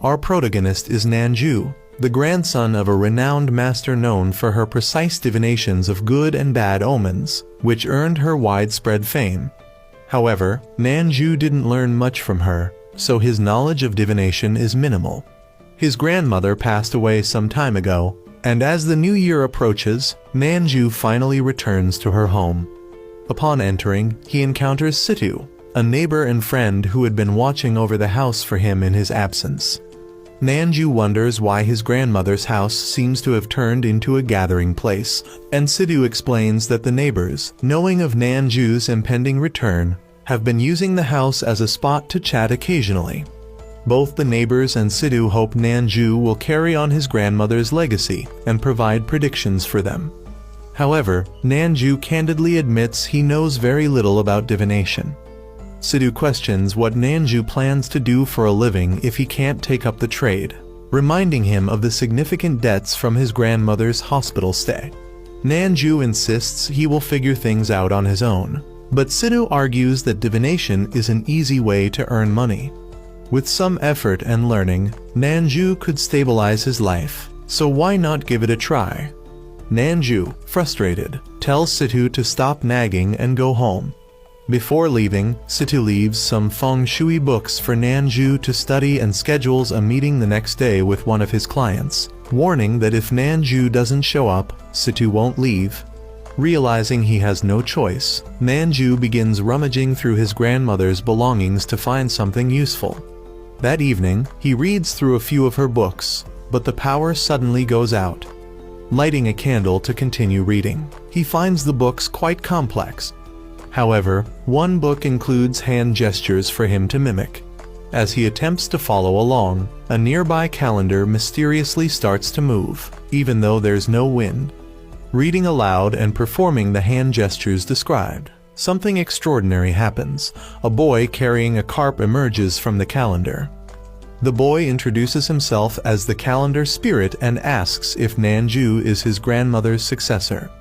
Our protagonist is Nanju, the grandson of a renowned master known for her precise divinations of good and bad omens, which earned her widespread fame. However, Nanju didn't learn much from her, so his knowledge of divination is minimal. His grandmother passed away some time ago, and as the new year approaches, Nanju finally returns to her home. Upon entering, he encounters Situ, a neighbor and friend who had been watching over the house for him in his absence. Nanju wonders why his grandmother's house seems to have turned into a gathering place, and Situ explains that the neighbors, knowing of Nanju's impending return, have been using the house as a spot to chat occasionally. Both the neighbors and Situ hope Nanju will carry on his grandmother's legacy and provide predictions for them. However, Nanju candidly admits he knows very little about divination. Situ questions what Nanju plans to do for a living if he can't take up the trade, reminding him of the significant debts from his grandmother's hospital stay. Nanju insists he will figure things out on his own, but Situ argues that divination is an easy way to earn money. With some effort and learning, Nanju could stabilize his life, so why not give it a try? Nanju, frustrated, tells Situ to stop nagging and go home. Before leaving, Situ leaves some feng shui books for Nanju to study and schedules a meeting the next day with one of his clients, warning that if Nanju doesn't show up, Situ won't leave. Realizing he has no choice, Nanju begins rummaging through his grandmother's belongings to find something useful. That evening, he reads through a few of her books, but the power suddenly goes out. Lighting a candle to continue reading, he finds the books quite complex. However, one book includes hand gestures for him to mimic. As he attempts to follow along, a nearby calendar mysteriously starts to move, even though there's no wind. Reading aloud and performing the hand gestures described, something extraordinary happens. A boy carrying a carp emerges from the calendar. The boy introduces himself as the calendar spirit and asks if Nanju is his grandmother's successor.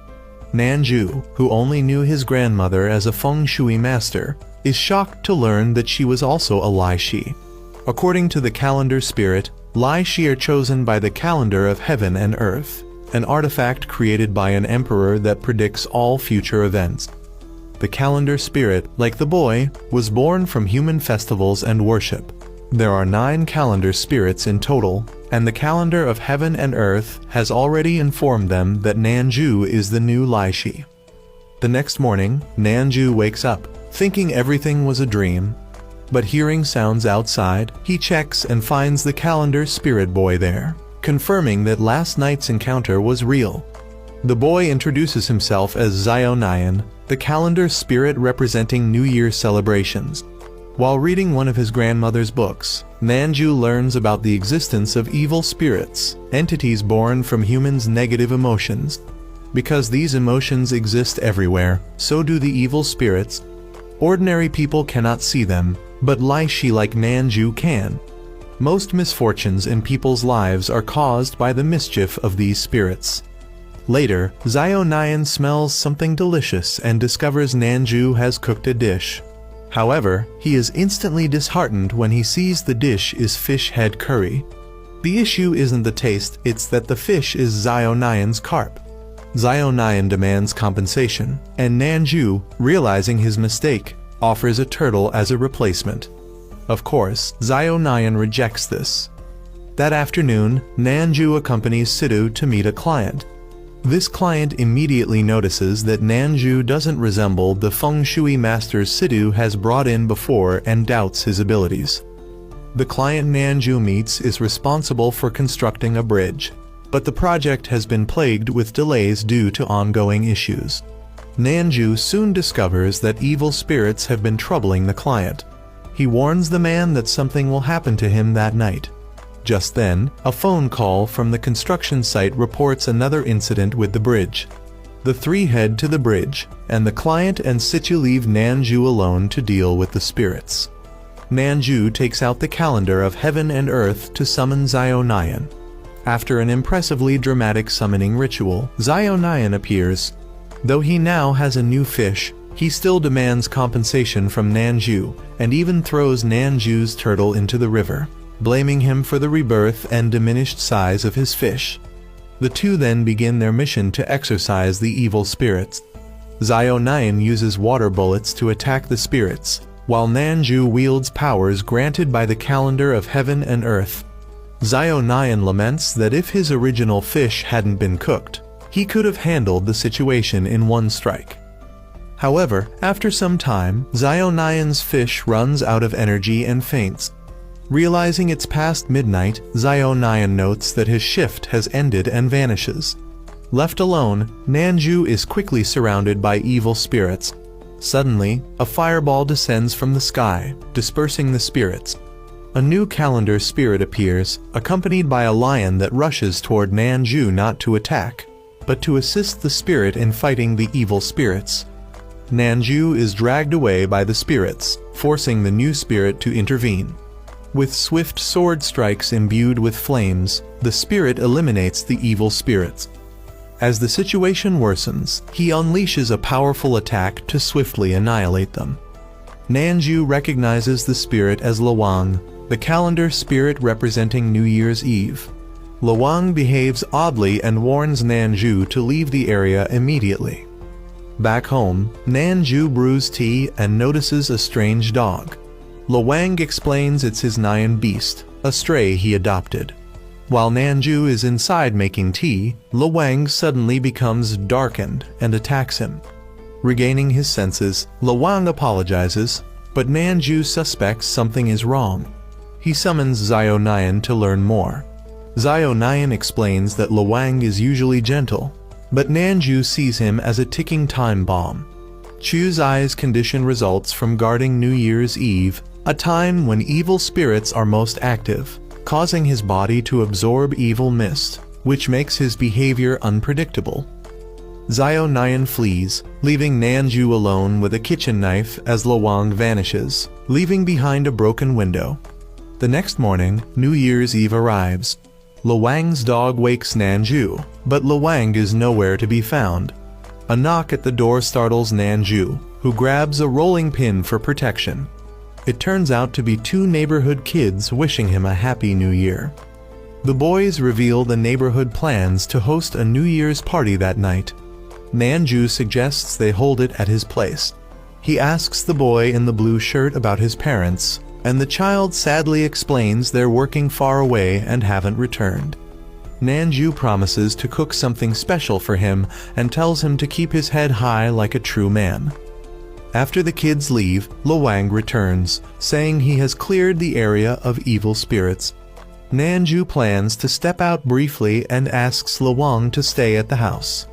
Nanju, who only knew his grandmother as a feng shui master, is shocked to learn that she was also a Lai Shi. According to the calendar spirit, Lai Shi are chosen by the calendar of heaven and earth, an artifact created by an emperor that predicts all future events. The calendar spirit, like the boy, was born from human festivals and worship. There are 9 calendar spirits in total, and the calendar of heaven and earth has already informed them that Nanju is the new Lai Shi. The next morning, Nanju wakes up, thinking everything was a dream. But hearing sounds outside, he checks and finds the calendar spirit boy there, confirming that last night's encounter was real. The boy introduces himself as Zionayan, the calendar spirit representing New Year celebrations. While reading one of his grandmother's books, Nanju learns about the existence of evil spirits, entities born from humans' negative emotions. Because these emotions exist everywhere, so do the evil spirits. Ordinary people cannot see them, but Lai Shi like Nanju can. Most misfortunes in people's lives are caused by the mischief of these spirits. Later, Zionayan smells something delicious and discovers Nanju has cooked a dish. However, he is instantly disheartened when he sees the dish is fish head curry. The issue isn't the taste, it's that the fish is Zionayan's carp. Zionayan demands compensation, and Nanju, realizing his mistake, offers a turtle as a replacement. Of course, Zionayan rejects this. That afternoon, Nanju accompanies Situ to meet a client. This client immediately notices that Nanju doesn't resemble the feng shui master Situ has brought in before and doubts his abilities. The client Nanju meets is responsible for constructing a bridge, but the project has been plagued with delays due to ongoing issues. Nanju soon discovers that evil spirits have been troubling the client. He warns the man that something will happen to him that night. Just then, a phone call from the construction site reports another incident with the bridge. The three head to the bridge, and the client and Situ leave Nanju alone to deal with the spirits. Nanju takes out the calendar of heaven and earth to summon Zionayan. After an impressively dramatic summoning ritual, Zionayan appears. Though he now has a new fish, he still demands compensation from Nanju, and even throws Nanju's turtle into the river. blaming him for the rebirth and diminished size of his fish. The two then begin their mission to exorcise the evil spirits. Xiao Nian uses water bullets to attack the spirits, while Nanju wields powers granted by the calendar of heaven and earth. Xiao Nian laments that if his original fish hadn't been cooked, he could have handled the situation in one strike. However, after some time, Xiao Nian's fish runs out of energy and faints. Realizing it's past midnight, Xiao Nian notes that his shift has ended and vanishes. Left alone, Nanju is quickly surrounded by evil spirits. Suddenly, a fireball descends from the sky, dispersing the spirits. A new calendar spirit appears, accompanied by a lion that rushes toward Nanju not to attack, but to assist the spirit in fighting the evil spirits. Nanju is dragged away by the spirits, forcing the new spirit to intervene. With swift sword strikes imbued with flames, the spirit eliminates the evil spirits. As the situation worsens, he unleashes a powerful attack to swiftly annihilate them. Nanju recognizes the spirit as Lawang, the calendar spirit representing New Year's Eve. Lawang behaves oddly and warns Nanju to leave the area immediately. Back home, Nanju brews tea and notices a strange dog. Lawang explains it's his Nyan beast, a stray he adopted. While Nanju is inside making tea, Lawang suddenly becomes darkened and attacks him. Regaining his senses, Lawang apologizes, but Nanju suspects something is wrong. He summons Xiao Nian to learn more. Xiao Nian explains that Lawang is usually gentle, but Nanju sees him as a ticking time bomb. Chu's eyes condition results from guarding New Year's Eve, a time when evil spirits are most active, causing his body to absorb evil mist, which makes his behavior unpredictable. Xiao Nian flees, leaving Nanju alone with a kitchen knife as Lawang vanishes, leaving behind a broken window. The next morning, New Year's Eve arrives. Lawang's dog wakes Nanju, but Lawang is nowhere to be found. A knock at the door startles Nanju, who grabs a rolling pin for protection. It turns out to be two neighborhood kids wishing him a happy new year. The boys reveal the neighborhood plans to host a New Year's party that night. Nanju suggests they hold it at his place. He asks the boy in the blue shirt about his parents, and the child sadly explains they're working far away and haven't returned. Nanju promises to cook something special for him and tells him to keep his head high like a true man. After the kids leave, Lawang returns, saying he has cleared the area of evil spirits. Nanju plans to step out briefly and asks Lawang to stay at the house.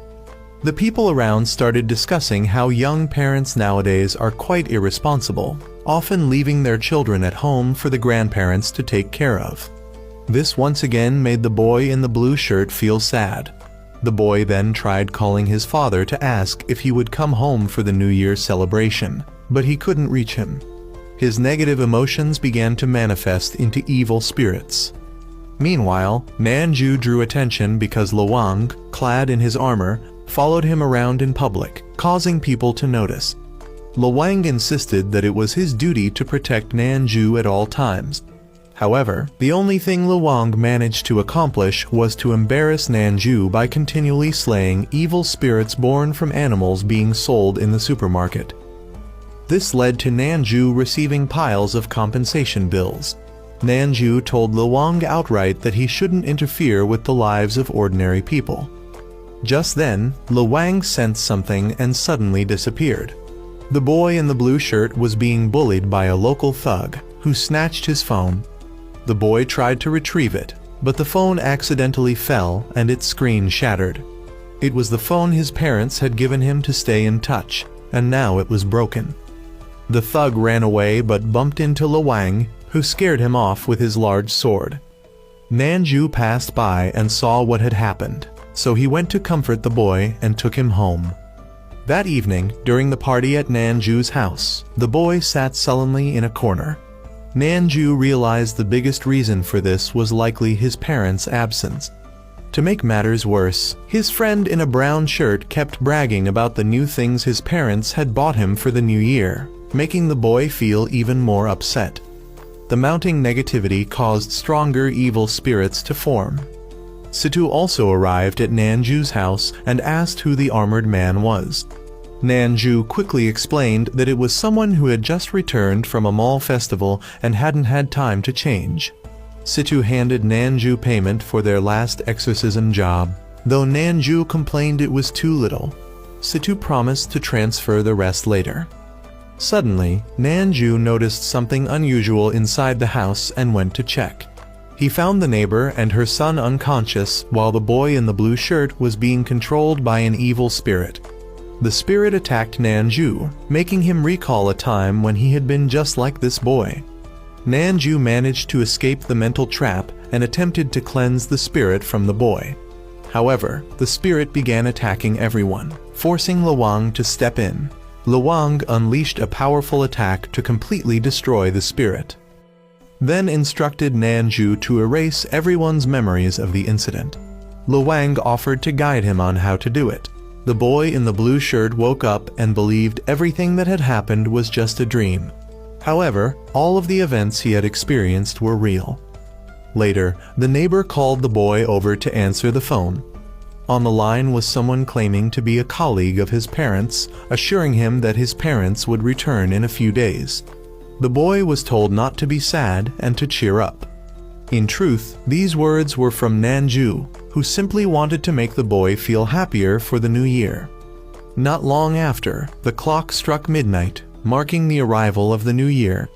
The people around started discussing how young parents nowadays are quite irresponsible, often leaving their children at home for the grandparents to take care of. This once again made the boy in the blue shirt feel sad. The boy then tried calling his father to ask if he would come home for the New Year's celebration, but he couldn't reach him. His negative emotions began to manifest into evil spirits. Meanwhile, Nanju drew attention because Lawang, clad in his armor, followed him around in public, causing people to notice. Lawang insisted that it was his duty to protect Nanju at all times. However, the only thing Lawang managed to accomplish was to embarrass Nanju by continually slaying evil spirits born from animals being sold in the supermarket. This led to Nanju receiving piles of compensation bills. Nanju told Lawang outright that he shouldn't interfere with the lives of ordinary people. Just then, Lawang sensed something and suddenly disappeared. The boy in the blue shirt was being bullied by a local thug, who snatched his phone. The boy tried to retrieve it, but the phone accidentally fell and its screen shattered. It was the phone his parents had given him to stay in touch, and now it was broken. The thug ran away but bumped into Lawang, who scared him off with his large sword. Nanju passed by and saw what had happened, so he went to comfort the boy and took him home. That evening, during the party at Nanju's house, the boy sat sullenly in a corner. Nanju realized the biggest reason for this was likely his parents' absence. To make matters worse, his friend in a brown shirt kept bragging about the new things his parents had bought him for the new year, making the boy feel even more upset. The mounting negativity caused stronger evil spirits to form. Situ also arrived at Nanju's house and asked who the armored man was. Nanju quickly explained that it was someone who had just returned from a mall festival and hadn't had time to change. Situ handed Nanju payment for their last exorcism job, though Nanju complained it was too little. Situ promised to transfer the rest later. Suddenly, Nanju noticed something unusual inside the house and went to check. He found the neighbor and her son unconscious while the boy in the blue shirt was being controlled by an evil spirit. The spirit attacked Nanju, making him recall a time when he had been just like this boy. Nanju managed to escape the mental trap and attempted to cleanse the spirit from the boy. However, the spirit began attacking everyone, forcing Luang to step in. Luang unleashed a powerful attack to completely destroy the spirit. Then instructed Nanju to erase everyone's memories of the incident. Luang offered to guide him on how to do it. The boy in the blue shirt woke up and believed everything that had happened was just a dream. However, all of the events he had experienced were real. Later, the neighbor called the boy over to answer the phone. On the line was someone claiming to be a colleague of his parents, assuring him that his parents would return in a few days. The boy was told not to be sad and to cheer up. In truth, these words were from Nanju, who simply wanted to make the boy feel happier for the new year. Not long after, the clock struck midnight, marking the arrival of the new year.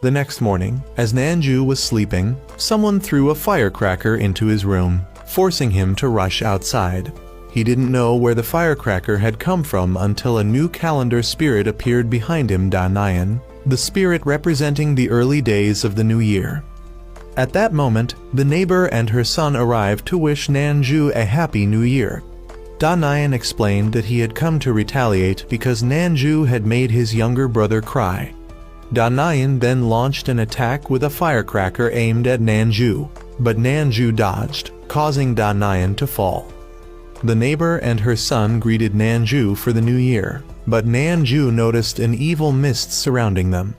The next morning, as Nanju was sleeping, someone threw a firecracker into his room, forcing him to rush outside. He didn't know where the firecracker had come from until a new calendar spirit appeared behind him, Danayan, the spirit representing the early days of the new year. At that moment, the neighbor and her son arrived to wish Nanju a happy new year. Danayan explained that he had come to retaliate because Nanju had made his younger brother cry. Danayan then launched an attack with a firecracker aimed at Nanju, but Nanju dodged, causing Danayan to fall. The neighbor and her son greeted Nanju for the new year, but Nanju noticed an evil mist surrounding them.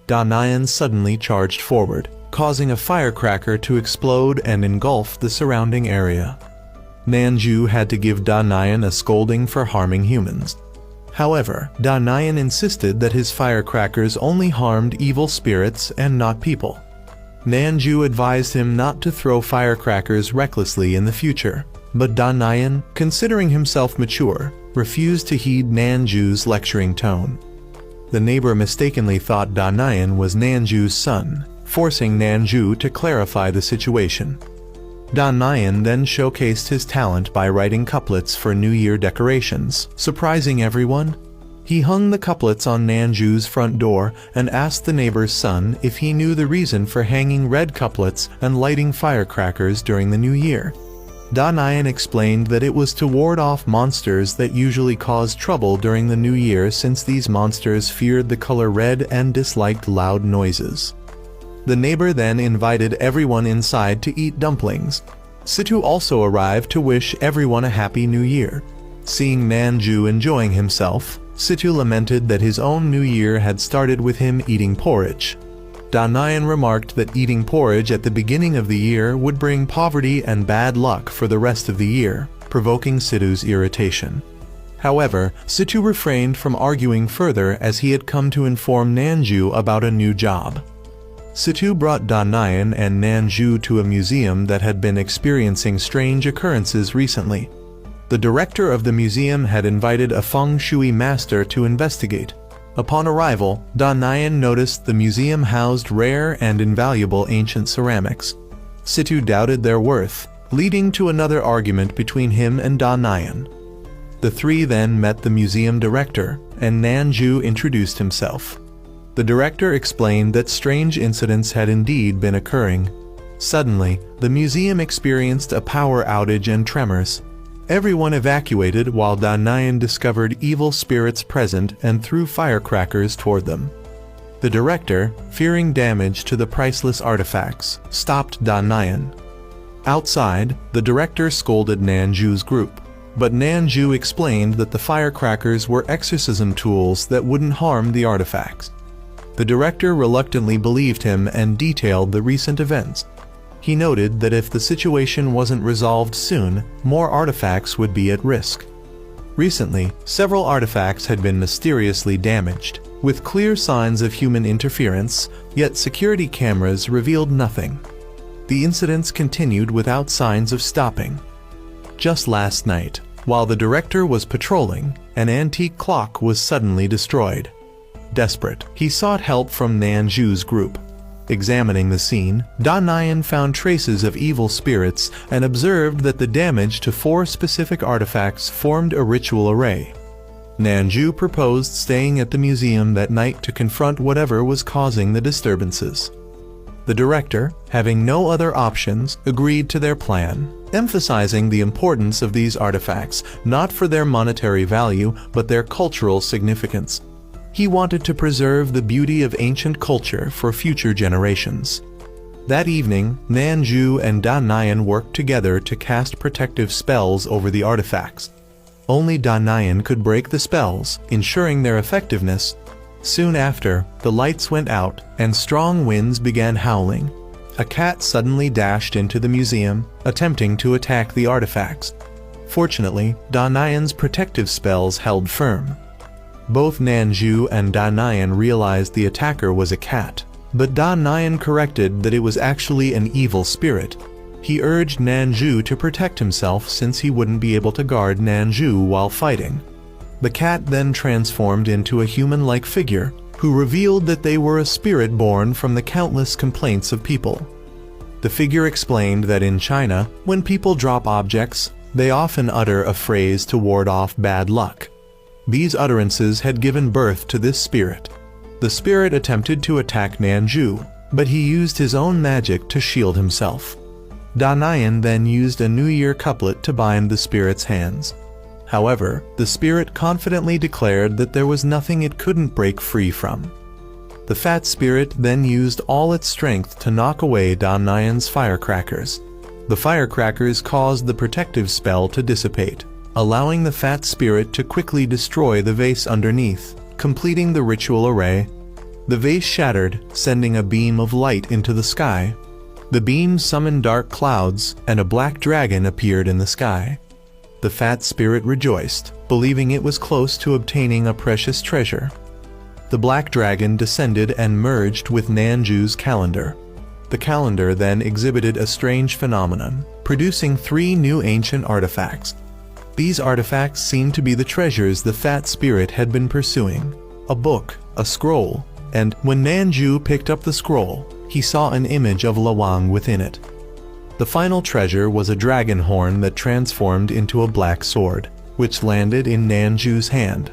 Danayan suddenly charged forward, causing a firecracker to explode and engulf the surrounding area. Nanju had to give Danayan a scolding for harming humans. However, Danayan insisted that his firecrackers only harmed evil spirits and not people. Nanju advised him not to throw firecrackers recklessly in the future, but Danayan, considering himself mature, refused to heed Nanju's lecturing tone. The neighbor mistakenly thought Danayan was Nanju's son, forcing Nanju to clarify the situation. Danayan then showcased his talent by writing couplets for New Year decorations, surprising everyone. He hung the couplets on Nanju's front door and asked the neighbor's son if he knew the reason for hanging red couplets and lighting firecrackers during the new year. Danayan explained that it was to ward off monsters that usually cause trouble during the new year, since these monsters feared the color red and disliked loud noises. The neighbor then invited everyone inside to eat dumplings. Situ also arrived to wish everyone a happy new year. Seeing Nanju enjoying himself, Situ lamented that his own new year had started with him eating porridge. Danayan remarked that eating porridge at the beginning of the year would bring poverty and bad luck for the rest of the year, provoking Situ's irritation. However, Situ refrained from arguing further as he had come to inform Nanju about a new job. Situ brought Danayan and Nanju to a museum that had been experiencing strange occurrences recently. The director of the museum had invited a feng shui master to investigate. Upon arrival, Danayan noticed the museum housed rare and invaluable ancient ceramics. Situ doubted their worth, leading to another argument between him and Danayan. The three then met the museum director, and Nanju introduced himself. The director explained that strange incidents had indeed been occurring. Suddenly, the museum experienced a power outage and tremors. Everyone evacuated while Danayan discovered evil spirits present and threw firecrackers toward them. The director, fearing damage to the priceless artifacts, stopped Danayan. Outside, the director scolded Nanju's group, but Nanju explained that the firecrackers were exorcism tools that wouldn't harm the artifacts. The director reluctantly believed him and detailed the recent events. He noted that if the situation wasn't resolved soon, more artifacts would be at risk. Recently, several artifacts had been mysteriously damaged, with clear signs of human interference, yet security cameras revealed nothing. The incidents continued without signs of stopping. Just last night, while the director was patrolling, an antique clock was suddenly destroyed. Desperate, he sought help from Nanju's group. Examining the scene, Da Nian found traces of evil spirits and observed that the damage to 4 specific artifacts formed a ritual array. Nanju proposed staying at the museum that night to confront whatever was causing the disturbances. The director, having no other options, agreed to their plan, emphasizing the importance of these artifacts not for their monetary value but their cultural significance. He wanted to preserve the beauty of ancient culture for future generations. That evening, Nanju and Da Nian worked together to cast protective spells over the artifacts. Only Da Nian could break the spells, ensuring their effectiveness. Soon after, the lights went out and strong winds began howling. A cat suddenly dashed into the museum, attempting to attack the artifacts. Fortunately, Da Nian's protective spells held firm. Both Nanju and Da Nian realized the attacker was a cat, but Da Nian corrected that it was actually an evil spirit. He urged Nanju to protect himself since he wouldn't be able to guard Nanju while fighting. The cat then transformed into a human-like figure, who revealed that they were a spirit born from the countless complaints of people. The figure explained that in China, when people drop objects, they often utter a phrase to ward off bad luck. These utterances had given birth to this spirit. The spirit attempted to attack Nanju, but he used his own magic to shield himself. Da Nian then used a New Year couplet to bind the spirit's hands. However, the spirit confidently declared that there was nothing it couldn't break free from. The fat spirit then used all its strength to knock away Da Nian's firecrackers. The firecrackers caused the protective spell to dissipate, allowing the fat spirit to quickly destroy the vase underneath, completing the ritual array. The vase shattered, sending a beam of light into the sky. The beam summoned dark clouds, and a black dragon appeared in the sky. The fat spirit rejoiced, believing it was close to obtaining a precious treasure. The black dragon descended and merged with Nanju's calendar. The calendar then exhibited a strange phenomenon, producing 3 new ancient artifacts. These artifacts seemed to be the treasures the fat spirit had been pursuing: a book, a scroll, and when Nanju picked up the scroll, he saw an image of Lawang within it. The final treasure was a dragon horn that transformed into a black sword, which landed in Nanju's hand.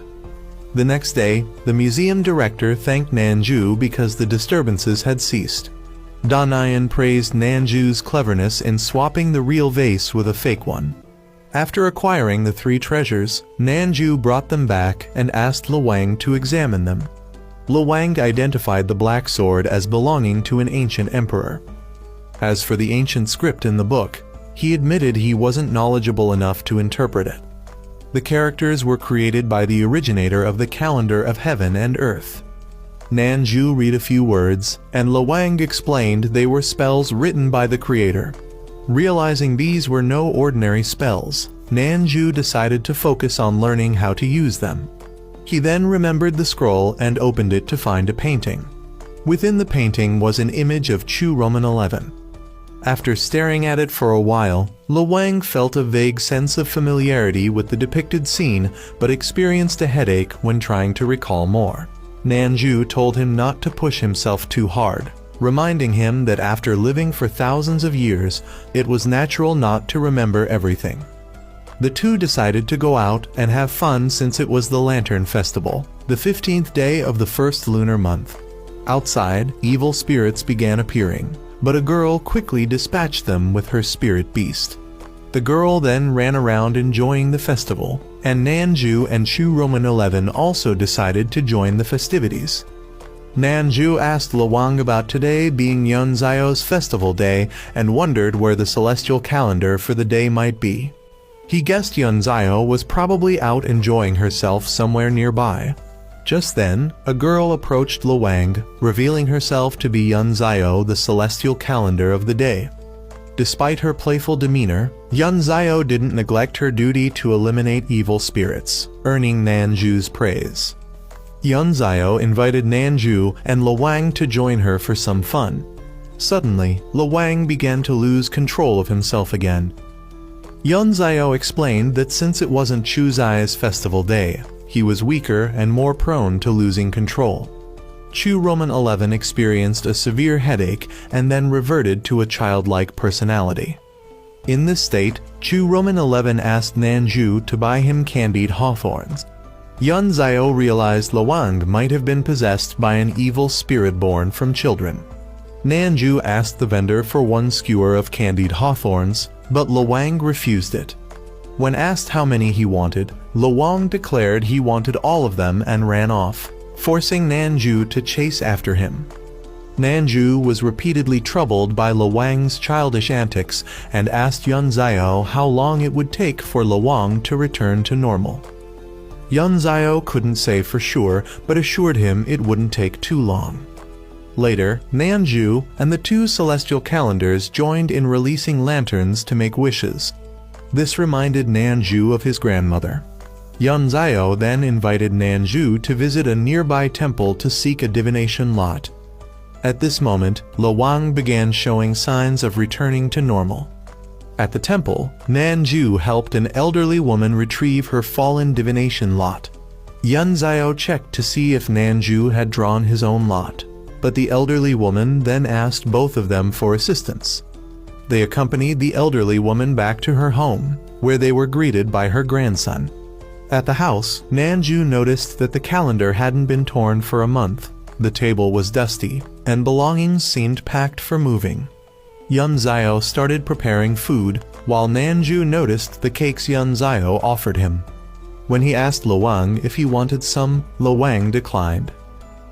The next day, the museum director thanked Nanju because the disturbances had ceased. Da Nian praised Nanju's cleverness in swapping the real vase with a fake one. After acquiring the 3 treasures, Nanju brought them back and asked Lawang to examine them. Lawang identified the black sword as belonging to an ancient emperor. As for the ancient script in the book, he admitted he wasn't knowledgeable enough to interpret it. The characters were created by the originator of the calendar of heaven and earth. Nanju read a few words, and Lawang explained they were spells written by the creator. Realizing these were no ordinary spells, Nanju decided to focus on learning how to use them. He then remembered the scroll and opened it to find a painting. Within the painting was an image of Chu Roman 11. After staring at it for a while, Lawang felt a vague sense of familiarity with the depicted scene but experienced a headache when trying to recall more. Nanju told him not to push himself too hard, reminding him that after living for thousands of years, it was natural not to remember everything. The two decided to go out and have fun since it was the Lantern Festival, the 15th day of the first lunar month. Outside, evil spirits began appearing, but a girl quickly dispatched them with her spirit beast. The girl then ran around enjoying the festival, and Nanju and Chu Roman 11 also decided to join the festivities. Nanju asked Lawang about today being Yunzio's festival day and wondered where the celestial calendar for the day might be. He guessed Yunzio was probably out enjoying herself somewhere nearby. Just then, a girl approached Luang, revealing herself to be Yun Zio, the celestial calendar of the day. Despite her playful demeanor, Yun Zio didn't neglect her duty to eliminate evil spirits, earning Nanju's praise. Yun Zio invited Nanju and Luang to join her for some fun. Suddenly, Luang began to lose control of himself again. Yun Zio explained that since it wasn't Chuzai's festival day, he was weaker and more prone to losing control. Chu Roman 11 experienced a severe headache and then reverted to a childlike personality. In this state, Chu Roman 11 asked Nanju to buy him candied hawthorns. Yun Zio realized Luang might have been possessed by an evil spirit born from children. Nanju asked the vendor for one skewer of candied hawthorns, but Luang refused it. When asked how many he wanted, Luang declared he wanted all of them and ran off, forcing Nanju to chase after him. Nanju was repeatedly troubled by Luang's childish antics and asked Yun Zio how long it would take for Luang to return to normal. Yun Zio couldn't say for sure, but assured him it wouldn't take too long. Later, Nanju and the two celestial calendars joined in releasing lanterns to make wishes. This reminded Nanju of his grandmother. Yun Zio then invited Nanju to visit a nearby temple to seek a divination lot. At this moment, Luang began showing signs of returning to normal. At the temple, Nanju helped an elderly woman retrieve her fallen divination lot. Yun Zio checked to see if Nanju had drawn his own lot, but the elderly woman then asked both of them for assistance. They accompanied the elderly woman back to her home, where they were greeted by her grandson. At the house, Nanju noticed that the calendar hadn't been torn for a month, the table was dusty, and belongings seemed packed for moving. Yun Zio started preparing food, while Nanju noticed the cakes Yun Zio offered him. When he asked Luang if he wanted some, Luang declined.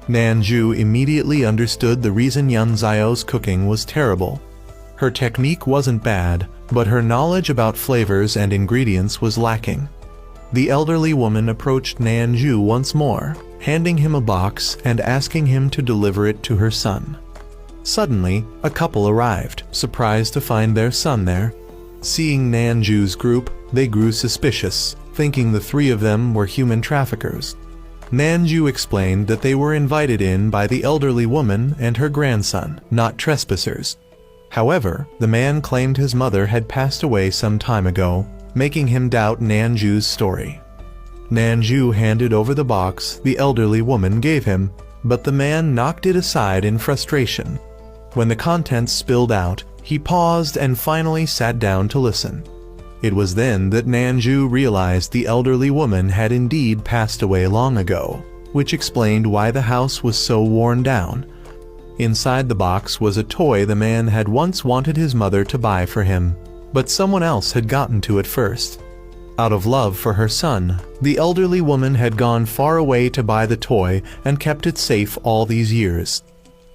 Nanju immediately understood the reason Yun Zio's cooking was terrible. Her technique wasn't bad, but her knowledge about flavors and ingredients was lacking. The elderly woman approached Nanju once more, handing him a box and asking him to deliver it to her son. Suddenly, a couple arrived, surprised to find their son there. Seeing Nanju's group, they grew suspicious, thinking the three of them were human traffickers. Nanju explained that they were invited in by the elderly woman and her grandson, not trespassers. However, the man claimed his mother had passed away some time ago, making him doubt Nanju's story. Nanju handed over the box the elderly woman gave him, but the man knocked it aside in frustration. When the contents spilled out, he paused and finally sat down to listen. It was then that Nanju realized the elderly woman had indeed passed away long ago, which explained why the house was so worn down. Inside the box was a toy the man had once wanted his mother to buy for him, but someone else had gotten to it first. Out of love for her son, the elderly woman had gone far away to buy the toy and kept it safe all these years.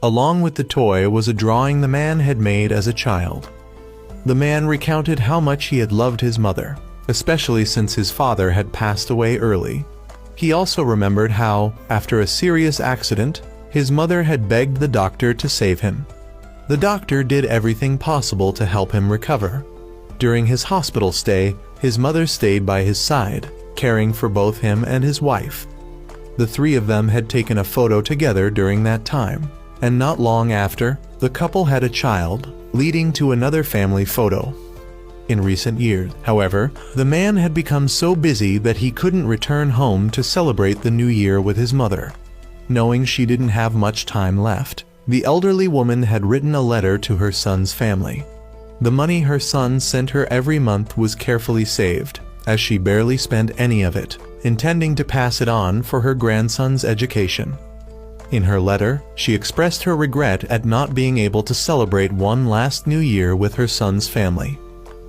Along with the toy was a drawing the man had made as a child. The man recounted how much he had loved his mother, especially since his father had passed away early. He also remembered how, after a serious accident, his mother had begged the doctor to save him. The doctor did everything possible to help him recover. During his hospital stay, his mother stayed by his side, caring for both him and his wife. The three of them had taken a photo together during that time, and not long after, the couple had a child, leading to another family photo. In recent years, however, the man had become so busy that he couldn't return home to celebrate the new year with his mother. Knowing she didn't have much time left, the elderly woman had written a letter to her son's family. The money her son sent her every month was carefully saved, as she barely spent any of it, intending to pass it on for her grandson's education. In her letter, she expressed her regret at not being able to celebrate one last New Year with her son's family.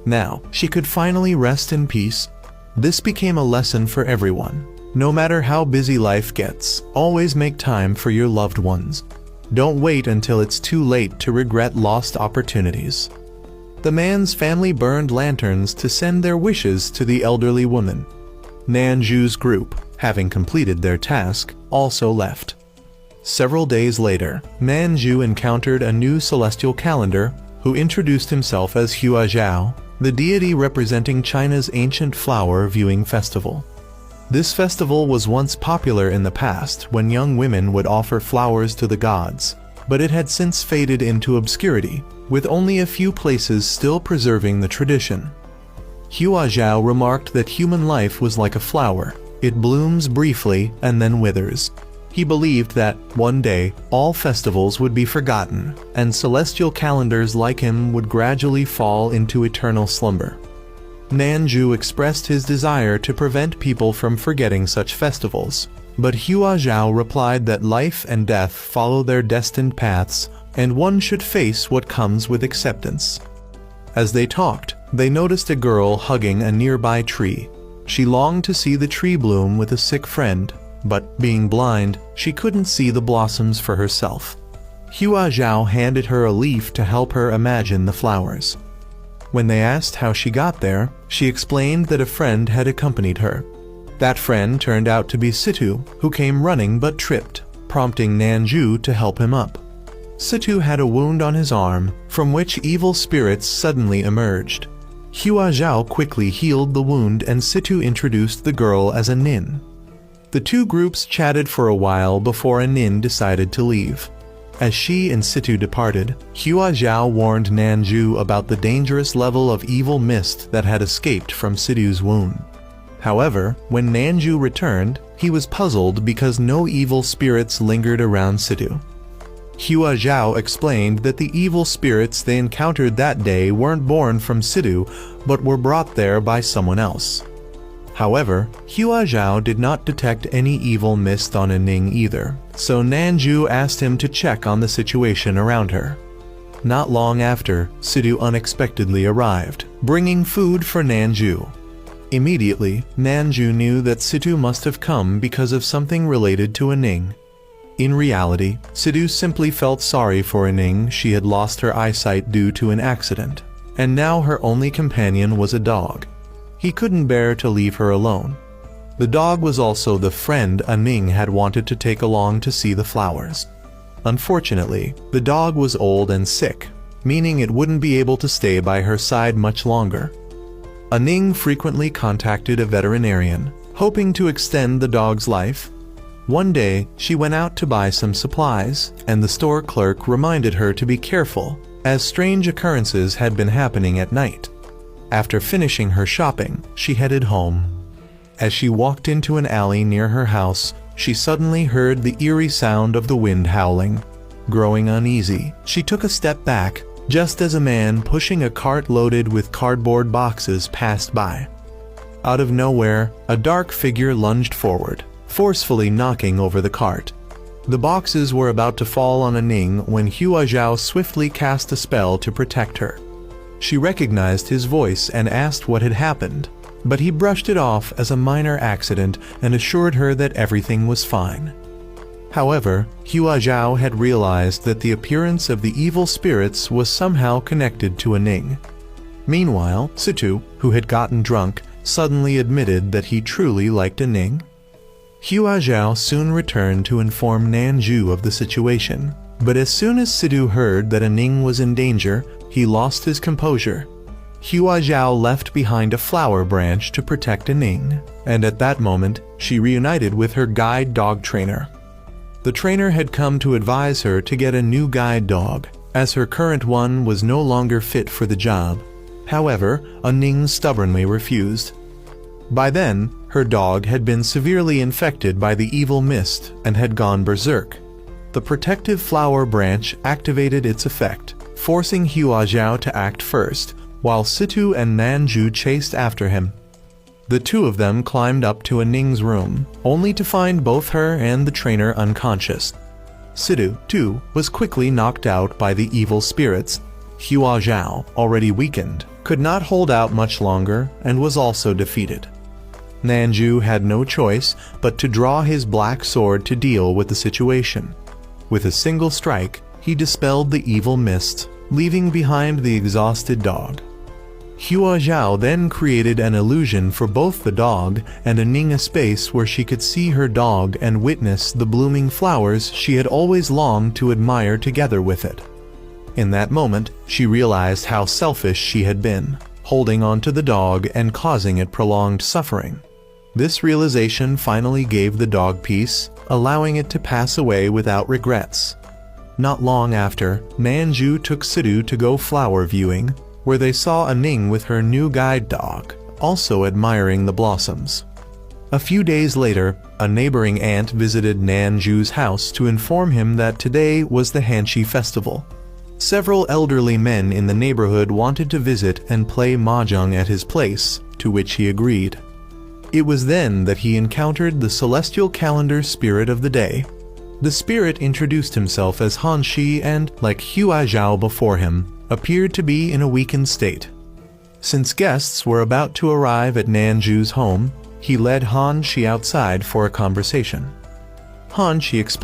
Now, she could finally rest in peace. This became a lesson for everyone. No matter how busy life gets, always make time for your loved ones. Don't wait until it's too late to regret lost opportunities. The man's family burned lanterns to send their wishes to the elderly woman. Nanju's group, having completed their task, also left. Several days later, Nanju encountered a new celestial calendar who introduced himself as Hua Zhao, the deity representing China's ancient flower viewing festival. This festival was once popular in the past when young women would offer flowers to the gods, but it had since faded into obscurity, with only a few places still preserving the tradition. Hua Zhao remarked that human life was like a flower. It blooms briefly and then withers. He believed that, one day, all festivals would be forgotten, and celestial calendars like him would gradually fall into eternal slumber. Nanju expressed his desire to prevent people from forgetting such festivals, but Hua Zhao replied that life and death follow their destined paths, and one should face what comes with acceptance. As they talked, they noticed a girl hugging a nearby tree. She longed to see the tree bloom with a sick friend, but being blind, she couldn't see the blossoms for herself. Hua Zhao handed her a leaf to help her imagine the flowers. When they asked how she got there, she explained that a friend had accompanied her. That friend turned out to be Situ, who came running but tripped, prompting Nanju to help him up. Situ had a wound on his arm, from which evil spirits suddenly emerged. Hua Zhao quickly healed the wound and Situ introduced the girl as a nin. The two groups chatted for a while before a nin decided to leave. As she and Situ departed, Hua Zhao warned Nanju about the dangerous level of evil mist that had escaped from Situ's wound. However, when Nanju returned, he was puzzled because no evil spirits lingered around Situ. Hua Zhao explained that the evil spirits they encountered that day weren't born from Situ, but were brought there by someone else. However, Hua Zhao did not detect any evil mist on Ning either, so Nanju asked him to check on the situation around her. Not long after, Situ unexpectedly arrived, bringing food for Nanju. Immediately, Nanju knew that Situ must have come because of something related to Ning. In reality, Situ simply felt sorry for Ning. She had lost her eyesight due to an accident, and now her only companion was a dog. He couldn't bear to leave her alone. The dog was also the friend Ning had wanted to take along to see the flowers. Unfortunately, the dog was old and sick, meaning it wouldn't be able to stay by her side much longer. Ning frequently contacted a veterinarian, hoping to extend the dog's life. One day, she went out to buy some supplies, and the store clerk reminded her to be careful, as strange occurrences had been happening at night. After finishing her shopping, she headed home. As she walked into an alley near her house, she suddenly heard the eerie sound of the wind howling. Growing uneasy, she took a step back, just as a man pushing a cart loaded with cardboard boxes passed by. Out of nowhere, a dark figure lunged forward, forcefully knocking over the cart. The boxes were about to fall on Ning when Hua Zhao swiftly cast a spell to protect her. She recognized his voice and asked what had happened, but he brushed it off as a minor accident and assured her that everything was fine. However, Hua Zhao had realized that the appearance of the evil spirits was somehow connected to Ning. Meanwhile, Situ, who had gotten drunk, suddenly admitted that he truly liked Ning. Hua Zhao soon returned to inform Nanju of the situation, but as soon as Situ heard that Ning was in danger, he lost his composure. Hua Zhao left behind a flower branch to protect Ning, and at that moment, she reunited with her guide dog trainer. The trainer had come to advise her to get a new guide dog, as her current one was no longer fit for the job. However, Ning stubbornly refused. By then, her dog had been severely infected by the evil mist and had gone berserk. The protective flower branch activated its effect, forcing Hua Zhao to act first, while Situ and Nanju chased after him. The two of them climbed up to Ning's room, only to find both her and the trainer unconscious. Situ, too, was quickly knocked out by the evil spirits. Hua Zhao, already weakened, could not hold out much longer and was also defeated. Nanju had no choice but to draw his black sword to deal with the situation. With a single strike, he dispelled the evil mist, leaving behind the exhausted dog. Hua Zhao then created an illusion for both the dog and Ning, a space where she could see her dog and witness the blooming flowers she had always longed to admire together with it. In that moment, she realized how selfish she had been, holding on to the dog and causing it prolonged suffering. This realization finally gave the dog peace, allowing it to pass away without regrets. Not long after, Nanju took Sidhu to go flower viewing, where they saw Ning with her new guide dog, also admiring the blossoms. A few days later, a neighboring aunt visited Nanju's house to inform him that today was the Hanshi festival. Several elderly men in the neighborhood wanted to visit and play mahjong at his place, to which he agreed. It was then that he encountered the celestial calendar spirit of the day. The spirit introduced himself as Hanshi and, like Hua Zhao before him, appeared to be in a weakened state. Since guests were about to arrive at Nanju's home, he led Hanshi outside for a conversation. Hanshi explained